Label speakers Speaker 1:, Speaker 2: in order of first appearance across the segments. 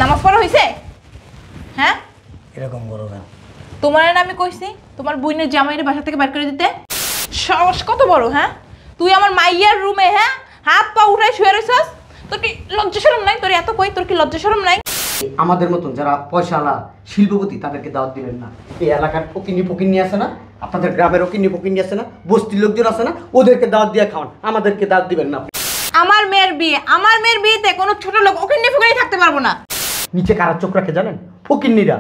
Speaker 1: নামাজ পড়া হইছে? হ্যাঁ
Speaker 2: এরকম করো কেন?
Speaker 1: তোমার না আমি কইছি তোমার বুইনের জামাইয়ের বাসা থেকে বের করে দিতে। সাহস কত বড়! হ্যাঁ তুই আমার মাইয়ার রুমে হ্যাঁ হাত পা উঠাই শুয়ে রইছস। তোর কি লজ্জা শরম নাই? তোর এত কই, তোর কি লজ্জা শরম নাই?
Speaker 3: আমাদের মতন যারা পয়সাওয়ালা শিল্পপতি তাদেরকে দাওয়াত দিবেন না। এই এলাকার ফকিন্নি আছে না, আপনাদের গ্রামের ফকিন্নি আছে না, বস্তির লোকজন আছে না, ওদেরকে দাওয়াত দিয়ে খাওয়ান, আমাদেরকে দাওয়াত দিবেন না।
Speaker 1: আমার মেয়ের বিয়েতে কোনো ছোট লোক ওখানে ফুকানি থাকতে পারবো না।
Speaker 3: নিচে কারা চোখ রাখে জানেন? ফকিন্নিরা।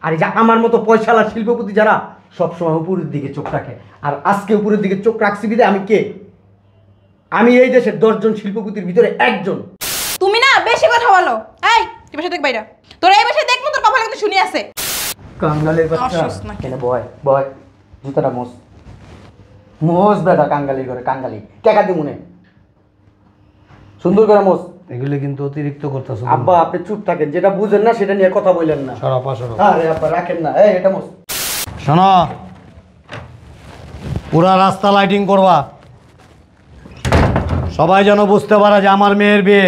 Speaker 3: আর এই যে আমার মতো পয়সাওয়ালা শিল্পপতি যারা সবসময় উপরের দিকে চোখ রাখে, আর আজকে উপরের দিকে চোখ রাখছি বিদে আমি কে? আমি এই দেশের 10 জন শিল্পপতির ভিতরে একজন।
Speaker 1: তুমি না বেশি কথা বলো। এই তুই বাসা থেকে বাইরা, তোর এই বাসায় দেখবো তোর কপালে কিন্তু শুনি আছে।
Speaker 3: কাঙ্গালের বাচ্চা কেন বয় বয় জুতাটা মোস বেটা কাঙ্গালির ঘরে কাঙ্গালি টাকা দি মনে সুন্দর করে মোস।
Speaker 2: এগুলো কিন্তু অতিরিক্ত করতেছ।
Speaker 3: আব্বা আপনি চুপ থাকেন, যেটা বুঝেন না সেটা নিয়ে কথা বললেন না।
Speaker 2: সরাপা সরো।
Speaker 3: আরে আব্বা রাখেন না, এই এটা মোস।
Speaker 2: শোনো, পুরা রাস্তা লাইটিং করবা, সবাই যেন বুঝতে পারে যে আমার মেয়ের বিয়ে,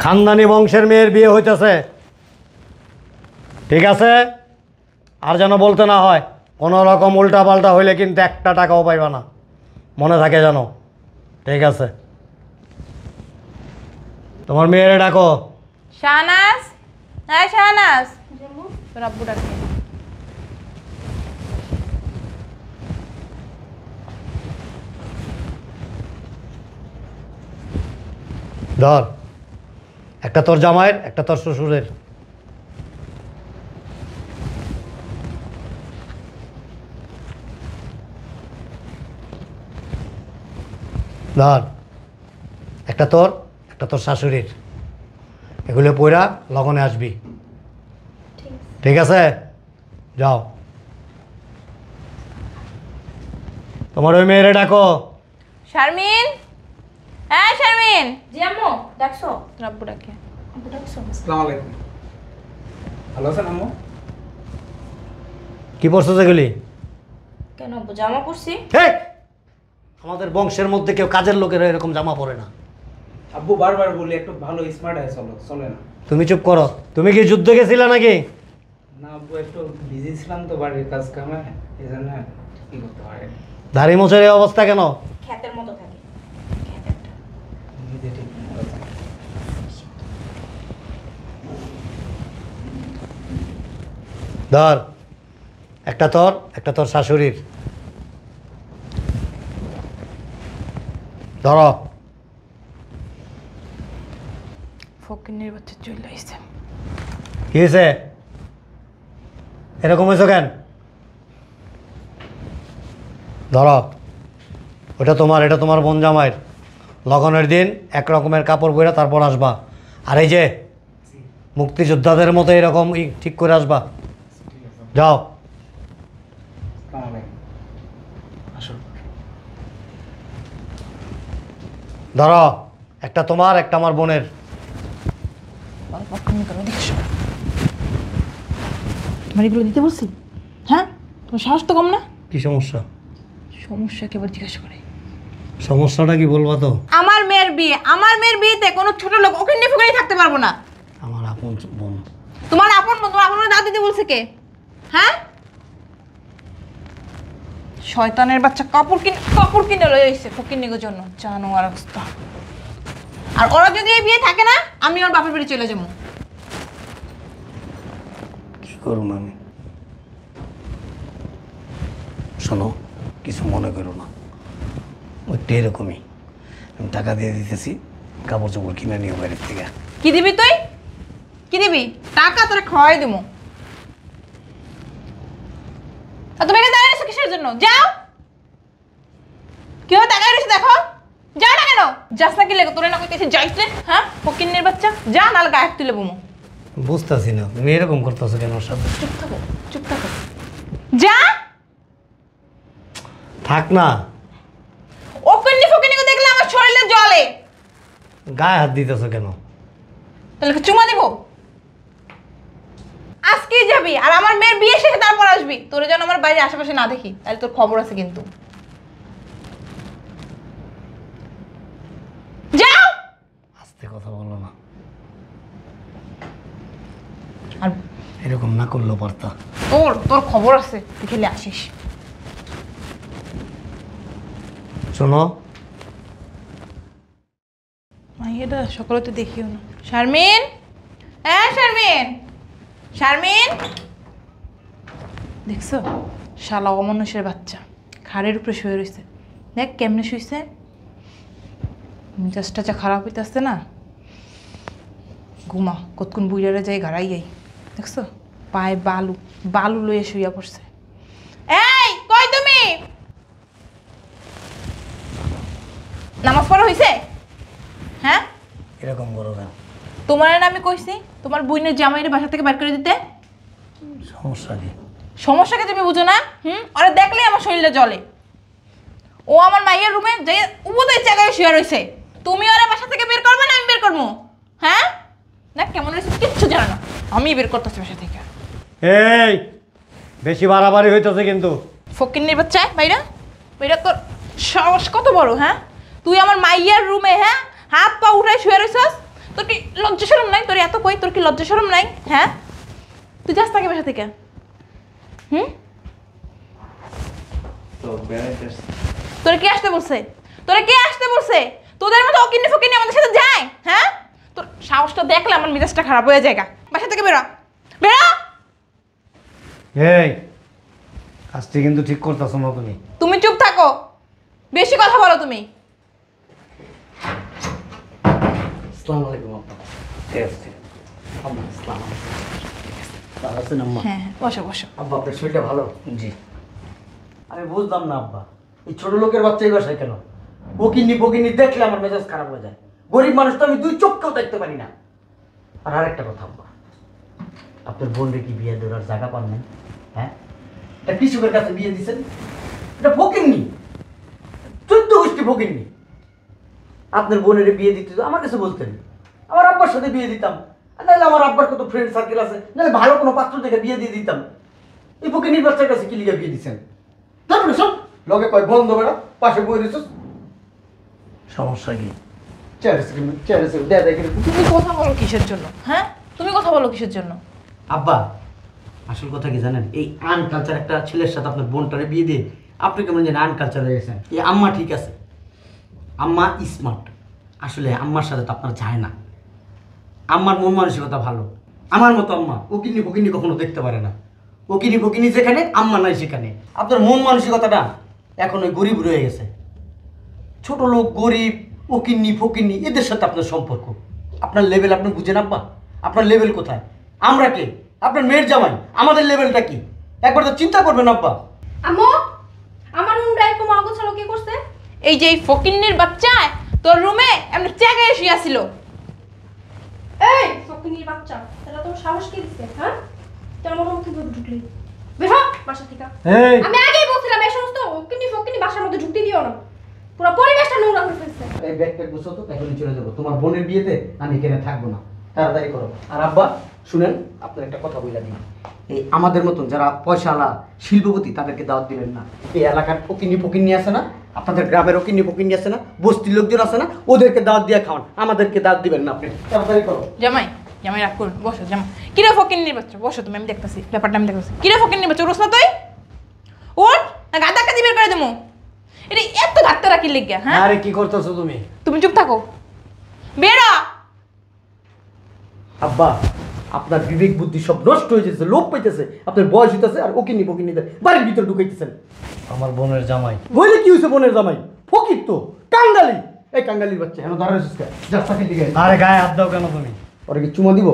Speaker 2: খানদানি বংশের মেয়ের বিয়ে হইতেছে, ঠিক আছে? আর যেন বলতে না হয় কোনো রকম উল্টা পাল্টা হইলে কিন্তু একটা টাকাও পাইবা না, মনে থাকে যেন, ঠিক আছে? তোমার মেয়েরে ডাকো।
Speaker 1: শাহনাজ, হ্যাঁ শাহনাজ, তোর আব্বু ডাকে।
Speaker 2: ধর, একটা তোর জামাইয়ের, একটা তোর শ্বশুরের। ধর, একটা তোর, একটা তোর শাশুড়ির। এগুলো পইরা লগনে আসবি, ঠিক আছে? যাও। তোমার ওই মেয়েরে ডাকো।
Speaker 1: শারমিন, হ্যাঁ শারমিন।
Speaker 4: জি আম্মু ডাকছো?
Speaker 1: তোর আব্বু ডাকে।
Speaker 4: আব্বু ডাকছো?
Speaker 5: আসসালামু আলাইকুম। ভালো আছেন আম্মু?
Speaker 2: কি পড়ছো যেগুলি?
Speaker 4: কেন আব্বু জামা পরছি?
Speaker 2: হেই! আমাদের বংশের মধ্যে কেউ কাজের লোকেরা এরকম জামা পরে না।
Speaker 5: আব্বু বারবার বলি একটু ভালো স্মার্ট হয়ে চলো, চলে না।
Speaker 2: তুমি চুপ করো। তুমি কি যুদ্ধে গেছিলে নাকি?
Speaker 5: না আব্বু একটু বিজি ছিলাম তো বাড়ির কাজ কামে, এই জন্য কি করতে পারে।
Speaker 2: দাড়ি মোছের এই অবস্থা কেন?
Speaker 4: খ্যাতের মতো থাকে।
Speaker 5: নিজে ঠিক মতো আছে।
Speaker 2: ধর, একটা তোর, একটা তোর শাশুড়ির। ধরো।
Speaker 1: ফকিন্নির বাচ্চা চলে আইছে।
Speaker 2: কি হয়েছে? এরকম হয়েছে কেন? ধরো, ওটা তোমার, এটা তোমার বোন জামাইয়ের। লগনের দিন এক রকমের কাপড় পরে তারপর আসবা। আর এই যে মুক্তিযোদ্ধাদের মতো এরকম ঠিক করে আসবা। যাও।
Speaker 5: আসসালামু আলাইকুম। আসো।
Speaker 2: ধরো, একটা তোমার, একটা আমার বোনের।
Speaker 1: তোমার এগুলো দিতে বলছি? হ্যাঁ তোমার সাহস তো কম না।
Speaker 2: কি সমস্যা?
Speaker 1: সমস্যা কেবল জিজ্ঞাসা করে।
Speaker 2: সমস্যাটা কি বলবা তো?
Speaker 1: আমার মেয়ের বিয়েতে কোনো ছোট লোক ওখানে ফুকানি থাকতে পারবো না।
Speaker 2: আমার আপন বোন।
Speaker 1: তোমার আপন বোন, তোমার আপন বোন দাও দিতে বলছে কে? হ্যাঁ শয়তানের বাচ্চা কাপড় কিনে লয়ে আইছে ফকিন্নির জন্য, জানোয়ার অবস্থা। আর ওরা যদি এই বিয়ে থাকে না, আমি ওর বাপের বাড়ি চলে যাবো।
Speaker 2: কি করুন আমি? শোনো, কিছু মনে করো না, ওইটা এরকমই। আমি টাকা দিয়ে দিতেছি, কাপড় চোপড় কিনে নিও বাইরের থেকে।
Speaker 1: কি দিবি তুই? কি দিবি? টাকা তোরে খাওয়াই দেবো। আর তুমি এখানে দাঁড়িয়ে আছো কিসের জন্য? যাও। কেউ তাকাই রয়েছে দেখো, যাও না কেন? যাস না কি লেগে তোরে না কইতেছি যাইতে? হ্যাঁ ফকিন্নির বাচ্চা, যা নালে গায়ে তুলে বমু।
Speaker 2: বুঝতেছি না তুমি এরকম করতেছো কেন ওর সাথে?
Speaker 1: চুপ থাকো, চুপ থাকো, যা।
Speaker 2: থাক না,
Speaker 1: ফকিন্নি দেখলে আমার শরীরে জ্বলে।
Speaker 2: গায়ে হাত দিতেছো কেন?
Speaker 1: তাহলে চুমা দিব? আজকেই যাবি আর আমার মেয়ের বিয়ে শেষে তারপর আসবি। তোরে যেন আমার বাড়ির আশেপাশে না দেখি, তাহলে তোর খবর আছে কিন্তু। যাও।
Speaker 2: আস্তে কথা বলো না। এরকম না করলেও পারতা।
Speaker 1: তোর তোর খবর আছে, তুই খেলে আসিস।
Speaker 2: শোনো,
Speaker 1: মাইয়াটা সকালে তো দেখিও না। শারমিন, হ্যাঁ শারমিন, শারমিন, দেখছো শালা অমানুষের বাচ্চা খাড়ের উপরে শুয়ে রয়েছে। দেখ কেমনে শুয়েছে, মেজাজটা যা খারাপ হইতেছে না। ঘুমা, কতক্ষণ বুইড়ারে যাই গাড়াই যাই। দেখছো পায়ে বালু বালু লইয়া শুইয়া পড়ছে। এই কই তুমি, নামাজ পড়া হয়েছে? হ্যাঁ,
Speaker 2: এরকম করো কেন?
Speaker 1: তোমার না আমি কইছি তোমার বুইনের জামাইয়ের বাসা থেকে বের করে দিতে।
Speaker 2: সমস্যা কি?
Speaker 1: সমস্যাকে তুমি বুঝো না? ওরা দেখলেই আমার শরীরটা জ্বলে। ও আমার মাইয়ের রুমে যে উপদের জায়গায় শুয়ে রয়েছে, তুমি ওরা বাসা থেকে বের করবে না আমি বের করবো? হ্যাঁ না, কেমন রয়েছে কিচ্ছু জানো না, আমি বের করতেছি বাসা থেকে।
Speaker 2: এই বেশি বাড়াবাড়ি হইতেছে কিন্তু।
Speaker 1: ফকিন্নির বাচ্চা বাইরা বাইরা, তোর সাহস কত বড়? হ্যাঁ, তুই আমার মাইয়ার রুমে হ্যাঁ হাত পা উঠাই শুয়ে রয়েছিস। তোর কি লজ্জা শরম নাই? তোর এত কই, তোর কি লজ্জা শরম নাই? হ্যাঁ, তুই যাস তাকে বাসা থেকে। তোর কে আসতে বলছে? তোরা কে আসতে বলছে? তোদের মতো অকিন্নি ফকিন্নি আমাদের সাথে যায়? হ্যাঁ, তোর সাহসটা দেখলে আমার মেজাজটা খারাপ হয়ে যায়। বাসা থেকে বেরো, বেরো।
Speaker 2: এই কাজটি কিন্তু ঠিক করতেছো না তুমি।
Speaker 1: তুমি চুপ থাকো, বেশি কথা বলো তুমি।
Speaker 3: আসসালামু আলাইকুম আব্বা। ঠিক আছে আব্বা, আসসালামু আলাইকুম। ভালো আছেন আম্মা?
Speaker 1: হ্যাঁ হ্যাঁ, বসো বসো।
Speaker 3: আব্বা আপনার শরীরটা ভালো?
Speaker 2: জি।
Speaker 3: আমি বুঝলাম না আব্বা, এই ছোট লোকের বাচ্চা এই বাসায় কেন? ফকিন্নি ফকিন্নি দেখলে আমার মেজাজ খারাপ হয়ে যায়। গরিব মানুষ তো আমি দুই চোখকেও দেখতে পারি না। আর আরেকটা কথা আব্বা, আপনার বোনরে কি বিয়ে দেওয়ার জায়গা পান নাই? হ্যাঁ, এটা কৃষকের কাছে বিয়ে দিচ্ছেন, এটা ফকিন্নি, 14 গোষ্ঠী ফকিন্নি। আপনার বোনের বিয়ে দিতে তো আমার কাছে বলতেন, আমার আব্বার সাথে বিয়ে দিতাম। আর নাহলে আমার আব্বার কত ফ্রেন্ড সার্কেল আছে, নাহলে ভালো কোনো পাত্র দেখে বিয়ে দিয়ে দিতাম। এই ফকিন্নির বাচ্চার কাছে কি লিগে বিয়ে দিচ্ছেন? তারপরে সব লগে কয় বন্ধ বেড়া, পাশে বই দিচ্ছ।
Speaker 2: সমস্যা কি?
Speaker 1: তুমি কথা বলো কিসের জন্য? হ্যাঁ, তুমি কথা বলো কিসের জন্য?
Speaker 3: আব্বা আসল কথা কি জানেন, এই আনকালচার একটা ছেলের সাথে আপনার বোনটারে বিয়ে দিয়ে আপনি কেমন জানেন আনকালচার হয়ে গেছেন। এই আম্মা ঠিক আছে, আম্মা স্মার্ট, আসলে আম্মার সাথে তো আপনার যায় না। আম্মার মন মানসিকতা ভালো। আমার মতো আম্মা ওকিনি ফকিনি কখনো দেখতে পারে না। ওকিনি ফকিনি যেখানে, আম্মা নাই সেখানে। আপনার মন মানসিকতাটা এখন ওই গরিব রয়ে গেছে। ছোট লোক, গরিব, ওকিন্নি ফকিন্নি এদের সাথে আপনার সম্পর্ক, আপনার লেভেল আপনি বুঝেন আব্বা? আপনার লেভেল কোথায়? আমরা কে? আপনার মেয়ের জামাই, আমাদের লেভেলটা কি একবার তো চিন্তা করবেন আব্বা।
Speaker 4: আম্মু, আমার রুমটা এরকম অগোছালো কে করছে?
Speaker 1: এই যে এই ফকিন্নির বাচ্চা তোর রুমে এমনি জায়গায় শুয়েছিল।
Speaker 4: এই ফকিনীর বাচ্চা, তাহলে তোর সাহস কে দিছে? হ্যাঁ, তুই আমার রুমে কিভাবে ঢুকলি? বের হ বাসা থেকে।
Speaker 3: এই
Speaker 4: আমি আগেই বলছিলাম এই সমস্ত ফকিনী ফকিনী বাসার মধ্যে ঢুকতে দিও না, পুরো পরিবেশটা নোংরা করে ফেলছে।
Speaker 3: এই ব্যাগ প্যাক গুছো তো, এখনই চলে যাবো। তোমার বোনের বিয়েতে আমি এখানে থাকবো না, তাড়াতাড়ি করো। আর আব্বা শুনেন, আপনার একটা কথা বলে দিই, এই আমাদের মতন যারা পয়সাওয়ালা শিল্পপতি তাদেরকে দাওয়াত দিবেন না। এই এলাকার ফকিনি ফকিনি আছে না, আপনাদের গ্রামের ফকিনি ফকিনি আছে না, বস্তির লোকজন আছে না, ওদেরকে দাওয়াত দিয়ে খাওয়ান, আমাদেরকে দাওয়াত দিবেন না। আপনি তাড়াতাড়ি করো।
Speaker 1: জামাই, জামাই রাগ করুন, বসো জামাই। কিরে ফকিন্নির বাচ্চা, বসো তুমি, আমি দেখতেছি ব্যাপারটা, আমি দেখতেছি। কিরে ফকিন্নির বাচ্চা, উঠোস না তুই? ওঠ না, গাদা কাদি বের করে দেবো। এটা এত গাত্তা রাখি লেগে? হ্যাঁ,
Speaker 2: আরে কি করতেছো তুমি?
Speaker 1: তুমি চুপ থাকো, বেরো।
Speaker 3: আব্বা আপনার বিবেক বুদ্ধি সব নষ্ট হয়ে যেতেছে, লোপ পাইতেছে, আপনার বয়স হইতেছে, আর ওকিনি ফকিনিদের বাড়ির ভিতরে ঢুকাইতেছেন।
Speaker 2: আমার বোনের জামাই।
Speaker 3: বইলে কি হয়েছে বোনের জামাই? ফকির তো, কাঙ্গালি। এই কাঙ্গালির বাচ্চা এখন দাঁড়াইছিস কেন? যা তাকে দিকে।
Speaker 2: আরে গায়ে হাত দাও কেন তুমি?
Speaker 3: ওরা কি চুমা দিব?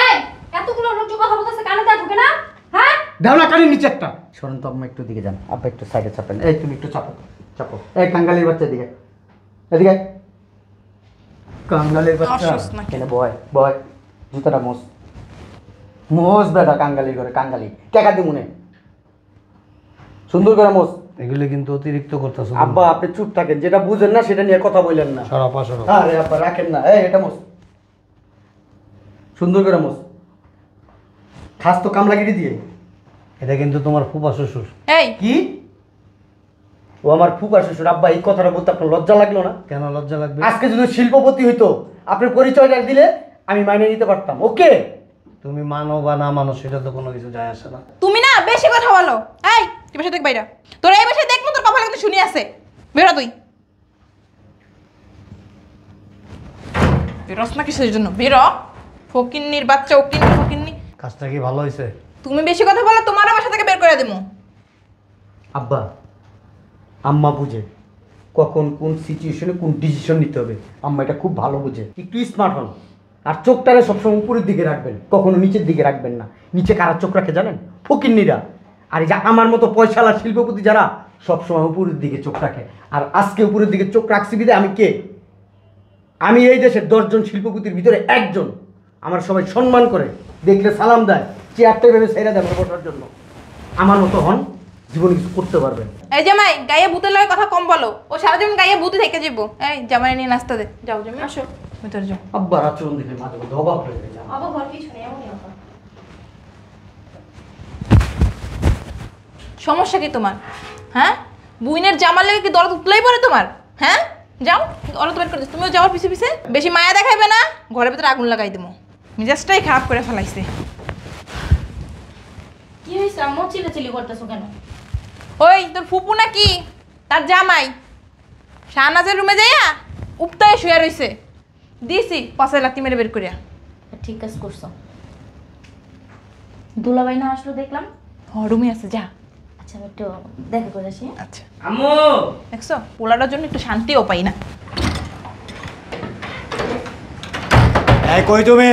Speaker 4: এই এতগুলো লোক কথা বলতেছে, কানে তা ঢুকে না? হ্যাঁ,
Speaker 3: দাও না কানের নিচে একটা। শোনেন তো আম্মা, একটু দিকে যান। আব্বা একটু সাইডে চাপেন। এই তুমি একটু চাপো, চাপো। এই কাঙ্গালির বাচ্চা দিকে, এদিকে। কাঙ্গালির বাচ্চা
Speaker 1: অসুস্থ নাকি?
Speaker 3: কেন? বয় বয়, জুতাটা মোস মোস বেটা। কাঙ্গালির ঘরে কাঙ্গালি টাকা দি মনে সুন্দর করে মোস।
Speaker 2: এগুলো কিন্তু অতিরিক্ত করতেছো।
Speaker 3: আব্বা আপনি চুপ থাকেন, যেটা বুঝেন না সেটা নিয়ে কথা বললেন না।
Speaker 2: সরা পাশরা।
Speaker 3: আরে আব্বা রাখেন না। এই এটা মোস, সুন্দর করে মোস। খাস তো কামলাগিরি দিয়ে।
Speaker 2: এটা কিন্তু তোমার ফুফা শ্বশুর।
Speaker 1: এই
Speaker 3: কি? ও আমার ফুফা শ্বশুর? আব্বা এই কথাটা বলতে আপনার লজ্জা লাগলো না?
Speaker 2: কেন লজ্জা লাগবে?
Speaker 3: আজকে যদি শিল্পপতি হইতো, আপনার পরিচয়টা দিলে আমি মাইনে নিতে পারতাম। ওকে,
Speaker 2: তো তুমি মানো বা না মানো সেটা তো কোনো কিছু যায় আসে না।
Speaker 1: তুমি না বেশি কথা বলো। এই তুই বাসা দেখ বাইরা, তোর এই বাসায় দেখবো তোর কপালে কিন্তু শুনি আছে। বেরো তুই, বেরোস না কিসের জন্য? বেরো, ফকিন্নির বাচ্চা, ফকিন্নি।
Speaker 2: কাজটা কি ভালো হয়েছে?
Speaker 1: তুমি বেশি কথা বলে তোমারও বাসা থেকে বের করে দেবো।
Speaker 3: আব্বা আম্মা বুঝে কখন কোন সিচুয়েশনে কোন ডিসিশন নিতে হবে। আম্মা এটা খুব ভালো বুঝে। একটু স্মার্ট হন, আর চোখটারে সবসময় উপরের দিকে রাখবেন, কখনো নিচের দিকে রাখবেন না। নিচে কারা চোখ রাখে জানেন? ফকিন্নিরা। আর এই যে আমার মতো পয়সালা শিল্পপতি যারা সবসময় উপরের দিকে চোখ রাখে। আর আজকে উপরের দিকে চোখ রাখছি বিদে আমি কে? আমি এই দেশের 10 জন শিল্পপতির ভিতরে একজন। আমার সবাই সম্মান করে, দেখলে সালাম দেয়, চেয়ারটা ভেবে ছেড়ে দেয় বসার জন্য। আমার মতো হন, জীবনে কিছু করতে পারবেন।
Speaker 1: এই জামাই, গায়ে ভূতের লগে কথা কম বলো। ও সারাদিন গায়ে ভূতে থেকে যাবো। এই জামাই নিয়ে নাস্তা দে। যাও জামাই, আসো ভিতরে যাও।
Speaker 3: আব্বার আচরণ দেখে মাঝে মধ্যে অবাক হয়ে যায়।
Speaker 4: আবার ঘর পিছনে এমনই আবার।
Speaker 1: সমস্যা কি তোমার? হ্যাঁ, বুইনের জামার লেগে কি দরদ উতলাই পড়ে তোমার? হ্যাঁ, যাও অরত বের করে দিস। তুমিও যাওয়ার পিছে পিছে বেশি মায়া দেখাইবে না, ঘরের ভিতরে আগুন লাগাই দেবো। মেজাজটাই খারাপ করে ফেলাইছে।
Speaker 4: কি হয়েছে আম্মু চিল্লাচিল্লি করতেছো কেন?
Speaker 1: ওই তোর ফুপু নাকি তার জামাই শাহনাজের রুমে যাইয়া উপতায় শুয়ে রইছে। দিছি 5 লাখ মেরে বের করিয়া।
Speaker 4: ঠিক কাজ করছো। দুলাভাই না আসলো দেখলাম।
Speaker 1: রুমে আছে, যা।
Speaker 4: আচ্ছা আমি একটু দেখা করে আসি।
Speaker 1: আচ্ছা
Speaker 5: আম্মু
Speaker 1: দেখছো, পোলাটার জন্য একটু শান্তিও পাই না।
Speaker 2: এই কই তুমি?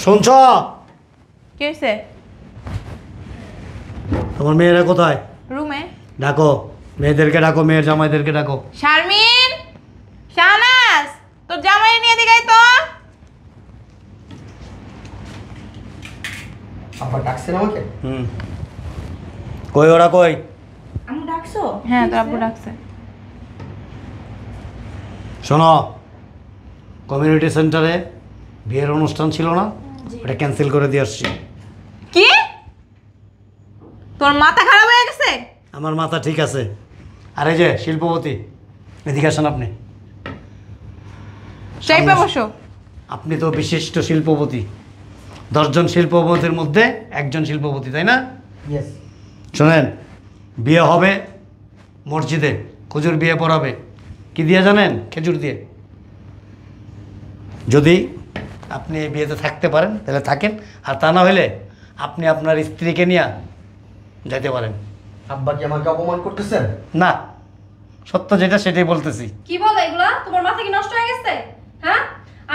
Speaker 2: শুনছ?
Speaker 1: কি হয়েছে?
Speaker 2: তোমার মেয়েরা কোথায়?
Speaker 1: রুমে।
Speaker 2: ডাকো, মেয়েদেরকে ডাকো, মেয়ের জামাইদেরকে ডাকো।
Speaker 1: শারমিন, শাহনাজ, তোর জামাই নিয়ে দিগাই তো।
Speaker 3: আব্বা ডাকছেন আমাকে?
Speaker 2: কই ওরা কই?
Speaker 4: আম্মু ডাকছো?
Speaker 1: হ্যাঁ, তোর আব্বু ডাকছে।
Speaker 2: শোনো, কমিউনিটি সেন্টারে বিয়ের অনুষ্ঠান ছিল না, ওটা ক্যান্সেল করে দিয়ে আসছি।
Speaker 1: কি? তোর মাথা খারাপ হয়ে গেছে?
Speaker 2: আমার মাথা ঠিক আছে। আর এই যে শিল্পপতি, এদিকে আসেন আপনি।
Speaker 1: চাইপে বসো।
Speaker 2: আপনি তো বিশিষ্ট শিল্পপতি, 10 জন শিল্পপতির মধ্যে একজন শিল্পপতি, তাই না?
Speaker 3: ইয়েস।
Speaker 2: শোনেন, বিয়ে হবে মসজিদে, হুজুর বিয়ে পড়াবে কি দিয়ে জানেন? খেজুর দিয়ে। যদি আপনি এই বিয়েতে থাকতে পারেন তাহলে থাকেন, আর তা না হলে আপনি আপনার স্ত্রীকে নিয়ে যেতে পারেন।
Speaker 3: আব্বা কি আমাকে অপমান করতেছেন?
Speaker 2: না, সত্য যেটা সেটাই বলতেছি।
Speaker 4: কি বলো এগুলা? তোমার মাথা কি নষ্ট হয়ে গেছে? হ্যাঁ,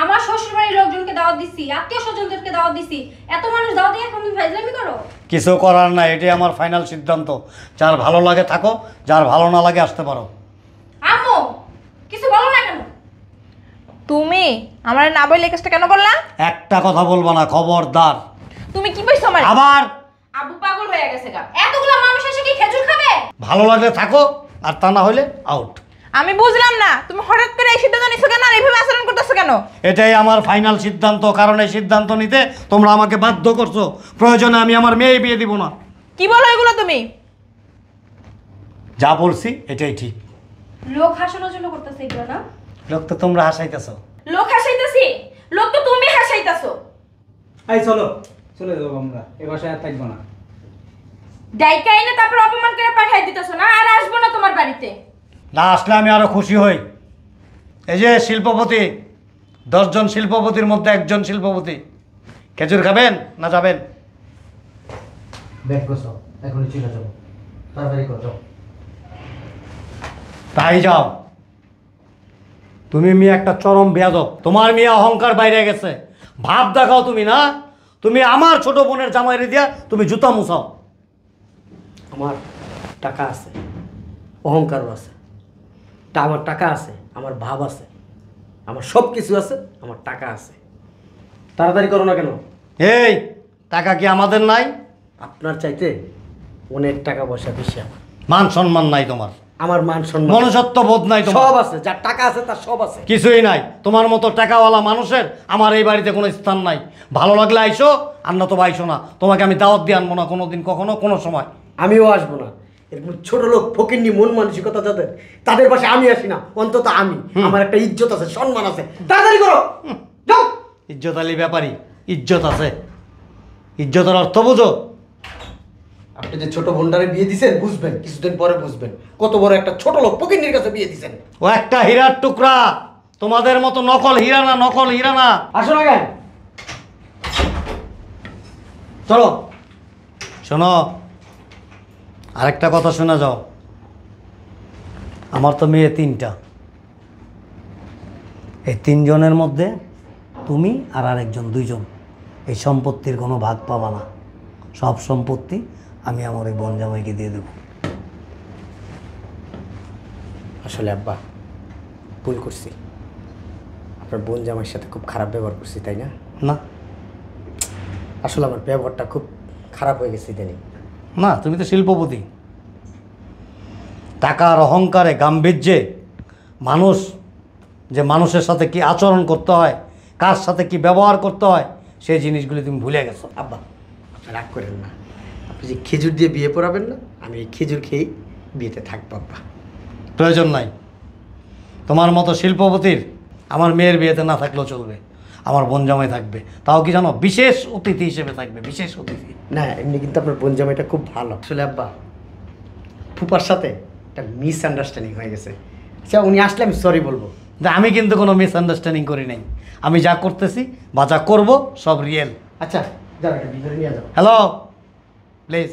Speaker 4: আমার শ্বশুর বাড়ির লোকজনকে দাওয়াত দিছি, আত্মীয় স্বজনদেরকে দাওয়াত দিছি, এত মানুষ দাওয়াত দিয়ে এখন তুমি ফাইজলামি করো?
Speaker 2: কিছু করার নাই, এটাই আমার ফাইনাল সিদ্ধান্ত। যার ভালো লাগে থাকো, যার ভালো না লাগে আসতে পারো।
Speaker 4: আম্মু কিছু বলো না কেন?
Speaker 1: তুমি আমার না বইলে কাজটা কেন করলা?
Speaker 2: একটা কথা বলবো না, খবরদার।
Speaker 1: তুমি কি পাইছো আমার?
Speaker 2: আবার
Speaker 4: আব্বু পাগল হয়ে গেছে গা। এতগুলা মানুষ এসে কি খেজুর খাবে?
Speaker 2: ভালো লাগলে থাকো, আর তা না হলে আউট।
Speaker 1: আমি বুঝলাম না, তুমি হঠাৎ করে এই সিদ্ধান্ত নিছো কেন, আর এইভাবে আচরণ করতেছো কেন?
Speaker 2: এটাই আমার ফাইনাল সিদ্ধান্ত, কারণ এই সিদ্ধান্ত নিতে তোমরা আমাকে বাধ্য করছো। প্রয়োজনে আমি আমার মেয়ে বিয়ে দিব না।
Speaker 1: কি বলো এগুলো তুমি?
Speaker 2: যা বলছি এটাই ঠিক।
Speaker 4: লোক হাসানোর জন্য করতেছে এগুলো না?
Speaker 2: লোক তো তোমরা হাসাইতেছো।
Speaker 4: লোক হাসাইতেছি? লোক তো তুমি হাসাইতাছো।
Speaker 5: এই চলো চলে যাবো আমরা, এ বাসায় আর থাকবো না।
Speaker 4: ডাইকা এনে তারপর অপমান করে পাঠাই দিতেছো না? আর আসবো না তোমার বাড়িতে।
Speaker 2: না আসলে আমি আরো খুশি হই। এই যে শিল্পপতি, 10 জন শিল্পপতির মধ্যে একজন শিল্পপতি। খেজুর খাবেন না যাবেন?
Speaker 3: ব্যাগ গোছাও, এখনই চলে যাবো। তাড়াতাড়ি করো, যাও।
Speaker 2: তাই যাও। তুমি মেয়ে একটা চরম বেয়াদব। তোমার মেয়ে অহংকার বাইরে গেছে। ভাব দেখাও তুমি, না তুমি আমার ছোট বোনের জামাইরে দিয়া তুমি জুতা মুছাও।
Speaker 3: আমার টাকা আছে, অহংকারও আছে। আমার টাকা আছে, আমার ভাব আছে, আমার সব কিছু আছে, আমার টাকা আছে। তাড়াতাড়ি করো না কেন?
Speaker 2: এই টাকা কি আমাদের নাই?
Speaker 3: আপনার চাইতে অনেক টাকা পয়সা বেশি আমার।
Speaker 2: মান সম্মান নাই তোমার,
Speaker 3: আমার মান সম্মান
Speaker 2: মনুষ্যত্ব বোধ নাই তোমার,
Speaker 3: সব আছে। যার টাকা আছে তার সব আছে।
Speaker 2: কিছুই নাই। তোমার মতো টাকাওয়ালা মানুষের আমার এই বাড়িতে কোনো স্থান নাই। ভালো লাগলে আইসো, আর না তো আইসো না। তোমাকে আমি দাওয়াত দিয়ে আনবো না কোনোদিন, কখনো, কোনো সময়।
Speaker 3: আমিও আসবো না। এরকম ছোট লোক ফকিন্নি মন মানসিকতা যাদের, তাদের পাশে আমি আসি না। অন্তত আমি, আমার একটা ইজ্জত আছে, সম্মান আছে। তাড়াতাড়ি করো, যাও।
Speaker 2: ইজ্জত আলী ব্যাপারী, ইজ্জত আছে, ইজ্জতের অর্থ বুঝো।
Speaker 3: আপনি যে ছোট বোনটারে বিয়ে দিছেন বুঝবেন, কিছুদিন পরে বুঝবেন কত বড় একটা ছোট লোক ফকিন্নির কাছে বিয়ে দিছেন।
Speaker 2: ও একটা হীরার টুকরা, তোমাদের মতো নকল হীরা না, নকল হীরা না।
Speaker 3: আসো না কেন, চলো।
Speaker 2: শোনো, আরেকটা কথা শোনা যাও, আমার তো মেয়ে 3টা, এই 3 জনের মধ্যে তুমি আর আরেকজন 2 জন এই সম্পত্তির কোনো ভাগ পাবা না। সব সম্পত্তি আমি আমার এই বোন জামাইকে দিয়ে দেবো।
Speaker 3: আসলে আব্বা ভুল করছি, আপনার বোন জামাইয়ের সাথে খুব খারাপ ব্যবহার করছি, তাই না?
Speaker 2: না
Speaker 3: আসলে আমার ব্যবহারটা খুব খারাপ হয়ে গেছে ইদানিং।
Speaker 2: না, তুমি তো শিল্পপতি। টাকার অহংকারে, গাম্ভীর্যে মানুষ যে মানুষের সাথে কি আচরণ করতে হয়, কার সাথে কি ব্যবহার করতে হয়, সেই জিনিসগুলি তুমি ভুলে গেছো।
Speaker 3: আব্বা আপনি রাগ করেন না, আপনি যে খেজুর দিয়ে বিয়ে পড়াবেন না, আমি এই খেজুর খেয়েই বিয়েতে থাকবো আব্বা।
Speaker 2: প্রয়োজন নাই তোমার মতো শিল্পপতির। আমার মেয়ের বিয়েতে না থাকলেও চলবে, আমার বোন জামাই থাকবে। তাও কি জানো, বিশেষ অতিথি হিসেবে থাকবে, বিশেষ অতিথি।
Speaker 3: না এমনি কিন্তু আপনার বোন জামাইটা খুব ভালো। আসলে আব্বা ফুপার সাথে একটা মিসআন্ডারস্ট্যান্ডিং হয়ে গেছে। আচ্ছা উনি আসলে আমি সরি বলবো।
Speaker 2: যে আমি কিন্তু কোনো মিসআন্ডারস্ট্যান্ডিং করি নাই, আমি যা করতেছি বা যা করবো সব রিয়েল।
Speaker 3: আচ্ছা যাও একটা ভিতরে নিয়ে যাও।
Speaker 2: Hello, please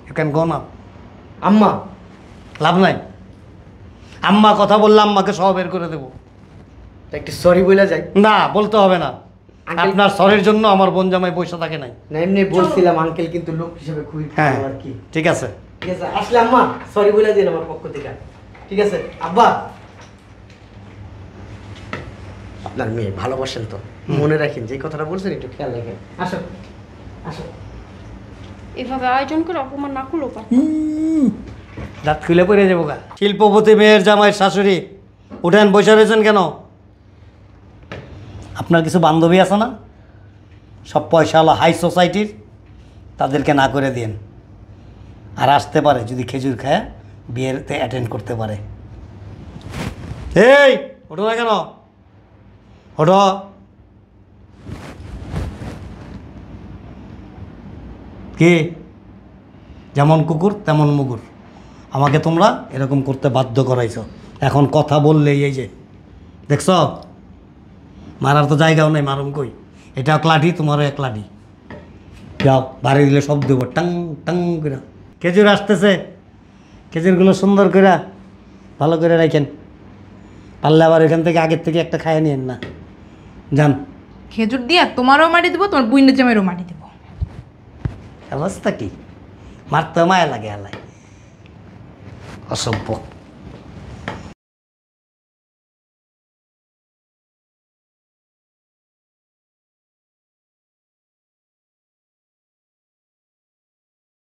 Speaker 2: you can go না।
Speaker 3: আম্মা
Speaker 2: লাভ নাই, আম্মা কথা বললে আম্মাকে সব বের করে দেবো।
Speaker 3: একটু সরি বলে যাই।
Speaker 2: না, বলতে হবে না।
Speaker 3: আঙ্কেল-
Speaker 2: আপনার সরের জন্য আমার বোন জামাই পয়সা থাকে নাই।
Speaker 3: না এমনি বলছিলাম আঙ্কেল কিন্তু লোক হিসেবে খুবই
Speaker 2: হ্যাঁ
Speaker 3: ভালো আর কি।
Speaker 2: ঠিক আছে।
Speaker 3: ঠিক আছে আসলে আম্মা সরি বলে দিন আমার পক্ষ থেকে। ঠিক আছে আব্বা, আপনার মেয়ে ভালোবাসেন তো, মনে রাখেন যে কথাটা বলছেন একটু খেয়াল রাখেন। আসো আসো।
Speaker 4: এভাবে আয়োজন করে অপমান না করলেও পারে।
Speaker 2: দাঁত খুলে পড়ে যাবো গা। শিল্পপতি মেয়ের জামাইয়ের শাশুড়ি, উঠেন, বসে রয়েছেন কেন? আপনার কিছু বান্ধবী আছে না, সব পয়সাওয়ালা হাই সোসাইটির, তাদেরকে না করে দিন। আর আসতে পারে যদি খেজুর খায় বিয়েতে অ্যাটেন্ড করতে পারে। এই ওঠো না কেন, ওঠো। কি যেমন কুকুর তেমন মুগুর, আমাকে তোমরা এরকম করতে বাধ্য করাইছো। এখন কথা বললেই এই যে দেখছ, মারার তো জায়গাও নেই, মারুম কই? এটা এক লাঠি, তোমারও এক লাঠি। যাও, বাড়ি দিলে সব দেবো টাং টাং করে। খেজুর আসতেছে, খেজুরগুলো সুন্দর করে ভালো করে রাখেন, পারলে আবার এখান থেকে আগের থেকে একটা খাইয়ে নিয়েন না। যান।
Speaker 1: খেজুর দিয়া তোমারও মাটি দেবো, তোমার বুইনের জামাইরও মাটি দেবো।
Speaker 2: অবস্থা কি, মারতে মায়া লাগে আলাই, অসভ্য।